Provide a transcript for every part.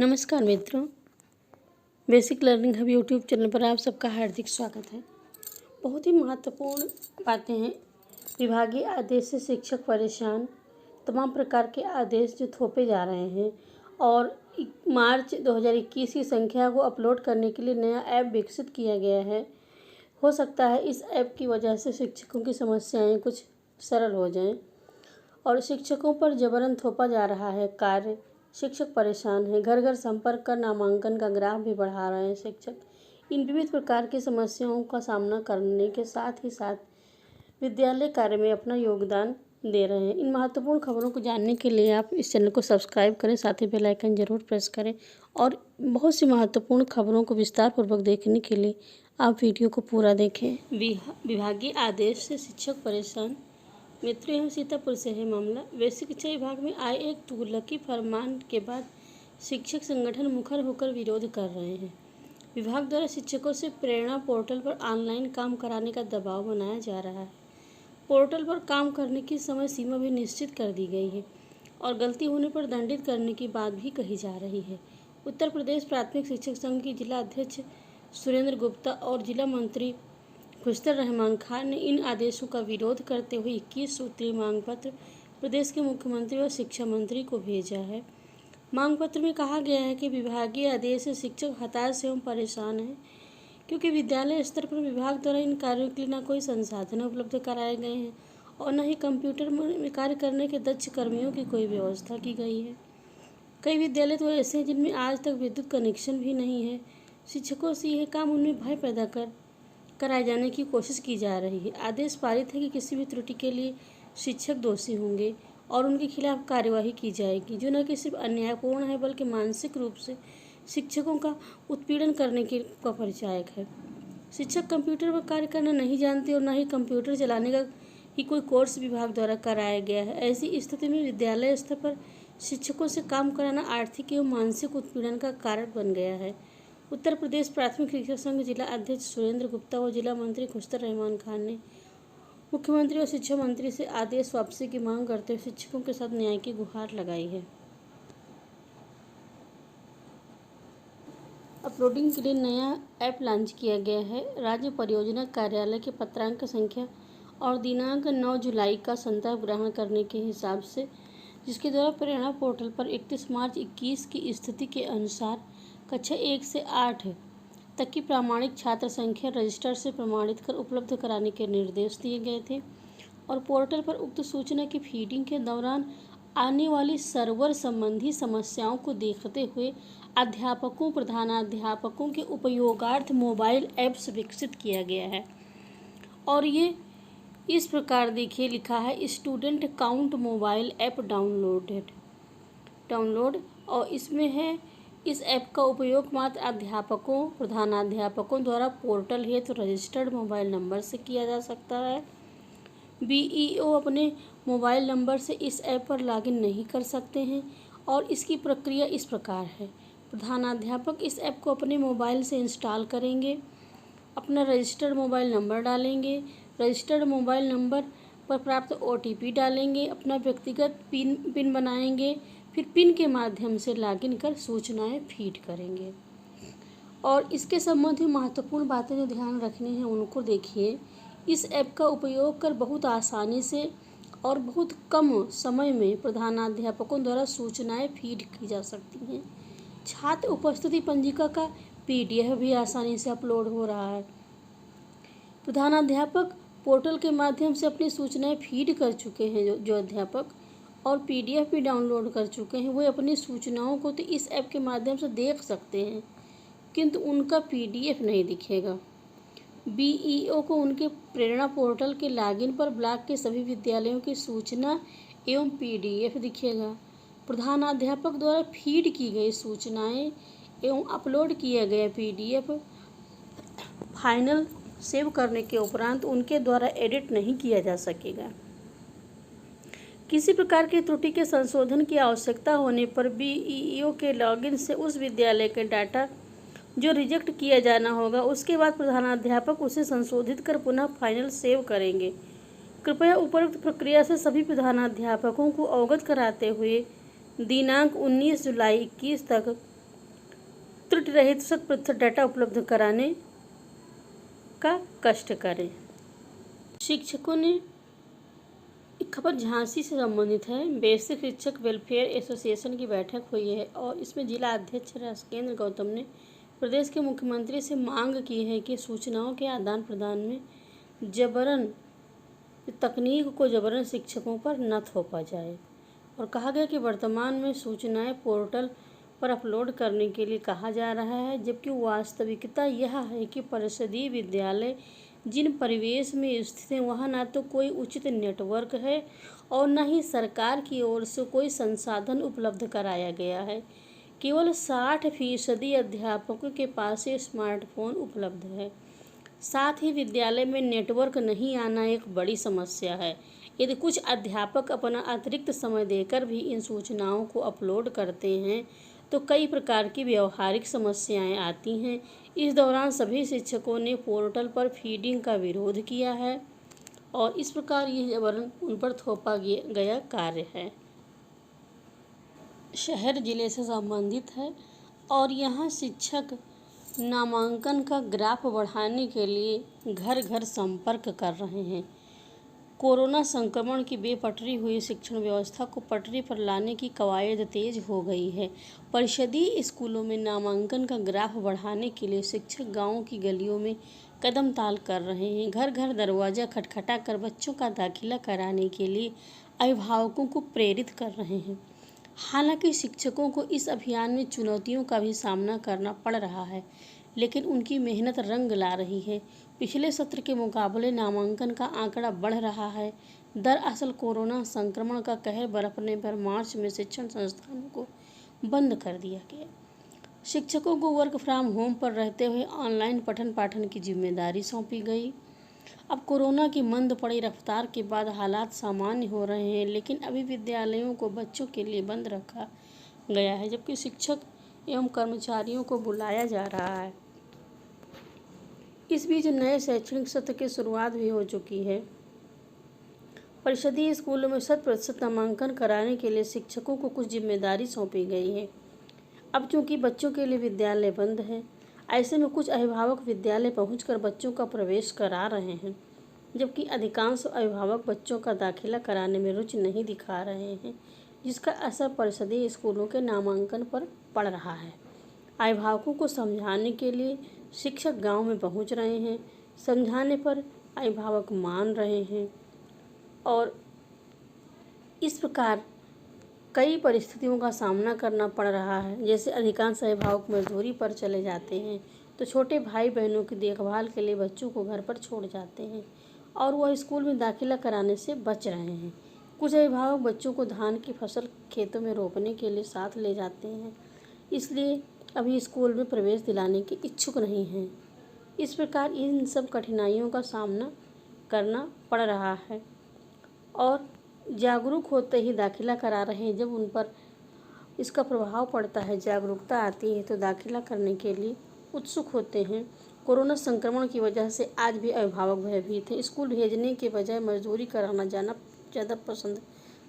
नमस्कार मित्रों, basic learning hub YouTube channel पर आप सबका हार्दिक स्वागत है। बहुत ही महत्वपूर्ण बातें हैं। विभागीय आदेश से शिक्षक परेशान, तमाम प्रकार के आदेश जो थोपे जा रहे हैं और मार्च 2021 की संख्या को अपलोड करने के लिए नया ऐप विकसित किया गया है। हो सकता है इस ऐप की वजह से शिक्षकों की समस्याएं कुछ सरल हो जाएं और शिक्षकों पर जबरन थोपा जा रहा है कार्य। शिक्षक परेशान हैं, घर घर संपर्क कर नामांकन का ग्राफ भी बढ़ा रहे हैं शिक्षक। इन विविध प्रकार की समस्याओं का सामना करने के साथ ही साथ विद्यालय कार्य में अपना योगदान दे रहे हैं। इन महत्वपूर्ण खबरों को जानने के लिए आप इस चैनल को सब्सक्राइब करें, साथ ही बेल आइकन जरूर प्रेस करें और बहुत सी महत्वपूर्ण खबरों को विस्तार पूर्वक देखने के लिए आप वीडियो को पूरा देखें। विभागीय आदेश से शिक्षक परेशान। मित्रों, यह सीतापुर से है मामला। वैश्विक शिक्षा विभाग में आए एक तुगलकी फरमान के बाद शिक्षक संगठन मुखर होकर विरोध कर रहे हैं। विभाग द्वारा शिक्षकों से प्रेरणा पोर्टल पर ऑनलाइन काम कराने का दबाव बनाया जा रहा है। पोर्टल पर काम करने की समय सीमा भी निश्चित कर दी गई है और गलती होने पर दंडित करने की बात भी कही जा रही है। उत्तर प्रदेश प्राथमिक शिक्षक संघ की जिला अध्यक्ष सुरेंद्र गुप्ता और जिला मंत्री खुशतर रहमान खान ने इन आदेशों का विरोध करते हुए 21 सूत्रीय मांग पत्र प्रदेश के मुख्यमंत्री और शिक्षा मंत्री को भेजा है। मांग पत्र में कहा गया है कि विभागीय आदेश से शिक्षक हताश एवं परेशान हैं क्योंकि विद्यालय स्तर पर विभाग द्वारा इन कार्यों के लिए न कोई संसाधन उपलब्ध कराए गए हैं और न ही कंप्यूटर में कार्य करने के दक्ष कर्मियों की कोई व्यवस्था की गई है। कई विद्यालय तो ऐसे हैं जिनमें आज तक विद्युत कनेक्शन भी नहीं है। शिक्षकों से यह काम उनमें भय पैदा कराए जाने की कोशिश की जा रही है। आदेश पारित है कि किसी भी त्रुटि के लिए शिक्षक दोषी होंगे और उनके खिलाफ कार्यवाही की जाएगी, जो न कि सिर्फ अन्यायपूर्ण है बल्कि मानसिक रूप से शिक्षकों का उत्पीड़न करने का परिचायक है। शिक्षक कंप्यूटर पर कार्य करना नहीं जानते और न ही कंप्यूटर चलाने का ही कोई कोर्स विभाग द्वारा कराया गया है। ऐसी स्थिति में विद्यालय स्तर पर शिक्षकों से काम कराना आर्थिक एवं मानसिक उत्पीड़न का कारण बन गया है। उत्तर प्रदेश प्राथमिक शिक्षक संघ जिला अध्यक्ष सुरेंद्र गुप्ता और जिला मंत्री खुशतर रहमान खान ने मुख्यमंत्री और शिक्षा मंत्री से आदेश वापसी की मांग करते हुए शिक्षकों के साथ न्याय की गुहार लगाई है। अपलोडिंग के लिए नया ऐप लॉन्च किया गया है। राज्य परियोजना कार्यालय के पत्रांक संख्या और दिनांक 9 जुलाई का संदर्भ ग्रहण करने के हिसाब से, जिसके द्वारा प्रेरणा पोर्टल पर 31 मार्च 21 की स्थिति के अनुसार कक्षा 1 से 8 तक की प्रामाणिक छात्र संख्या रजिस्टर से प्रमाणित कर उपलब्ध कराने के निर्देश दिए गए थे और पोर्टल पर उक्त सूचना की फीडिंग के दौरान आने वाली सर्वर संबंधी समस्याओं को देखते हुए अध्यापकों, प्रधानाध्यापकों के उपयोगार्थ मोबाइल ऐप्स विकसित किया गया है। और ये इस प्रकार देखिए, लिखा है student count mobile app download और इसमें है इस ऐप का उपयोग मात्र अध्यापकों, प्रधानाध्यापकों द्वारा पोर्टल हेतु रजिस्टर्ड मोबाइल नंबर से किया जा सकता है। बीईओ अपने मोबाइल नंबर से इस ऐप पर लॉगिन नहीं कर सकते हैं और इसकी प्रक्रिया इस प्रकार है। प्रधानाध्यापक इस ऐप को अपने मोबाइल से इंस्टॉल करेंगे, अपना रजिस्टर्ड मोबाइल नंबर डालेंगे, रजिस्टर्ड मोबाइल नंबर पर प्राप्त OTP डालेंगे, अपना व्यक्तिगत पिन बनाएंगे, फिर पिन के माध्यम से लॉगिन कर सूचनाएं फीड करेंगे। और इसके संबंध में महत्वपूर्ण बातें जो ध्यान रखनी है उनको देखिए। इस ऐप का उपयोग कर बहुत आसानी से और बहुत कम समय में प्रधानाध्यापकों द्वारा सूचनाएं फीड की जा सकती हैं। छात्र उपस्थिति पंजिका का PDF भी आसानी से अपलोड हो रहा है। प्रधानाध्यापक पोर्टल के माध्यम से अपनी सूचनाएं फीड कर चुके हैं। जो अध्यापक और PDF भी डाउनलोड कर चुके हैं वो अपनी सूचनाओं को तो इस ऐप के माध्यम से देख सकते हैं, किंतु उनका PDF नहीं दिखेगा। बीईओ को उनके प्रेरणा पोर्टल के लॉगिन पर ब्लॉक के सभी विद्यालयों की सूचना एवं PDF दिखेगा। प्रधानाध्यापक द्वारा फीड की गई सूचनाएं एवं अपलोड किया गया PDF फाइनल सेव करने के उपरांत उनके द्वारा एडिट नहीं किया जा सकेगा। किसी प्रकार की त्रुटि के संशोधन की आवश्यकता होने पर बीईओ के लॉगिन से उस विद्यालय के डाटा जो रिजेक्ट किया जाना होगा, उसके बाद प्रधानाध्यापक उसे संशोधित कर पुनः फाइनल सेव करेंगे। कृपया उपरोक्त प्रक्रिया से सभी प्रधानाध्यापकों को अवगत कराते हुए दिनांक 19 जुलाई 21 तक त्रुटि रहित 100% डाटा उपलब्ध कराने का कष्ट करें। शिक्षकों ने एक खबर झांसी से संबंधित है। बेसिक शिक्षक वेलफेयर एसोसिएशन की बैठक हुई है और इसमें जिला अध्यक्ष राजकेंद्र गौतम ने प्रदेश के मुख्यमंत्री से मांग की है कि सूचनाओं के आदान प्रदान में तकनीक को जबरन शिक्षकों पर न थोपा जाए और कहा गया कि वर्तमान में सूचनाएं पोर्टल पर अपलोड करने के लिए कहा जा रहा है, जबकि वास्तविकता यह है कि परिषदीय विद्यालय जिन परिवेश में स्थित हैं वहाँ न तो कोई उचित नेटवर्क है और न ही सरकार की ओर से कोई संसाधन उपलब्ध कराया गया है। केवल 60% अध्यापकों के पास स्मार्टफोन उपलब्ध है। साथ ही विद्यालय में नेटवर्क नहीं आना एक बड़ी समस्या है। यदि कुछ अध्यापक अपना अतिरिक्त समय देकर भी इन सूचनाओं को अपलोड करते हैं तो कई प्रकार की व्यवहारिक समस्याएं आती हैं। इस दौरान सभी शिक्षकों ने पोर्टल पर फीडिंग का विरोध किया है और इस प्रकार यह जबरन उन पर थोपा गया कार्य है। शहर जिले से संबंधित है और यहाँ शिक्षक नामांकन का ग्राफ बढ़ाने के लिए घर घर संपर्क कर रहे हैं। कोरोना संक्रमण की बेपटरी हुई शिक्षण व्यवस्था को पटरी पर लाने की कवायद तेज हो गई है। परिषदीय स्कूलों में नामांकन का ग्राफ बढ़ाने के लिए शिक्षक गांवों की गलियों में कदम ताल कर रहे हैं। घर घर दरवाजा खटखटा कर बच्चों का दाखिला कराने के लिए अभिभावकों को प्रेरित कर रहे हैं। हालांकि शिक्षकों को इस अभियान में चुनौतियों का भी सामना करना पड़ रहा है, लेकिन उनकी मेहनत रंग ला रही है। पिछले सत्र के मुकाबले नामांकन का आंकड़ा बढ़ रहा है। दरअसल कोरोना संक्रमण का कहर बरपने पर मार्च में शिक्षण संस्थानों को बंद कर दिया गया। शिक्षकों को वर्क फ्रॉम होम पर रहते हुए ऑनलाइन पठन पाठन की जिम्मेदारी सौंपी गई। अब कोरोना की मंद पड़ी रफ्तार के बाद हालात सामान्य हो रहे हैं, लेकिन अभी विद्यालयों को बच्चों के लिए बंद रखा गया है, जबकि शिक्षक एवं कर्मचारियों को बुलाया जा रहा है। इस बीच नए शैक्षणिक सत्र की शुरुआत भी हो चुकी है। परिषदीय स्कूलों में 100% नामांकन कराने के लिए शिक्षकों को कुछ जिम्मेदारी सौंपी गई है। अब चूंकि बच्चों के लिए विद्यालय बंद है, ऐसे में कुछ अभिभावक विद्यालय पहुंचकर बच्चों का प्रवेश करा रहे हैं, जबकि अधिकांश अभिभावक बच्चों का दाखिला कराने में रुचि नहीं दिखा रहे हैं, जिसका असर परिषदीय स्कूलों के नामांकन पर पड़ रहा है। अभिभावकों को समझाने के लिए शिक्षक गांव में पहुंच रहे हैं। समझाने पर अभिभावक मान रहे हैं और इस प्रकार कई परिस्थितियों का सामना करना पड़ रहा है। जैसे अधिकांश अभिभावक मजदूरी पर चले जाते हैं तो छोटे भाई बहनों की देखभाल के लिए बच्चों को घर पर छोड़ जाते हैं और वह स्कूल में दाखिला कराने से बच रहे हैं। कुछ अभिभावक बच्चों को धान की फसल खेतों में रोपने के लिए साथ ले जाते हैं, इसलिए अभी स्कूल में प्रवेश दिलाने के इच्छुक नहीं हैं। इस प्रकार इन सब कठिनाइयों का सामना करना पड़ रहा है और जागरूक होते ही दाखिला करा रहे हैं। जब उन पर इसका प्रभाव पड़ता है, जागरूकता आती है तो दाखिला करने के लिए उत्सुक होते हैं। कोरोना संक्रमण की वजह से आज भी अभिभावक भयभीत हैं। स्कूल भेजने के बजाय मजदूरी कराना जाना ज़्यादा पसंद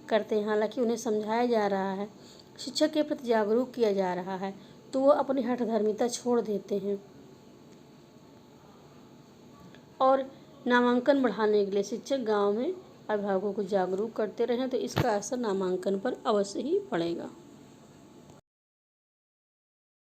करते हैं। हालांकि उन्हें समझाया जा रहा है, शिक्षक के प्रति जागरूक किया जा रहा है, तो वो अपनी हठधर्मिता छोड़ देते हैं और नामांकन बढ़ाने के लिए शिक्षक गांव में अभिभावकों को जागरूक करते रहें तो इसका असर नामांकन पर अवश्य ही पड़ेगा।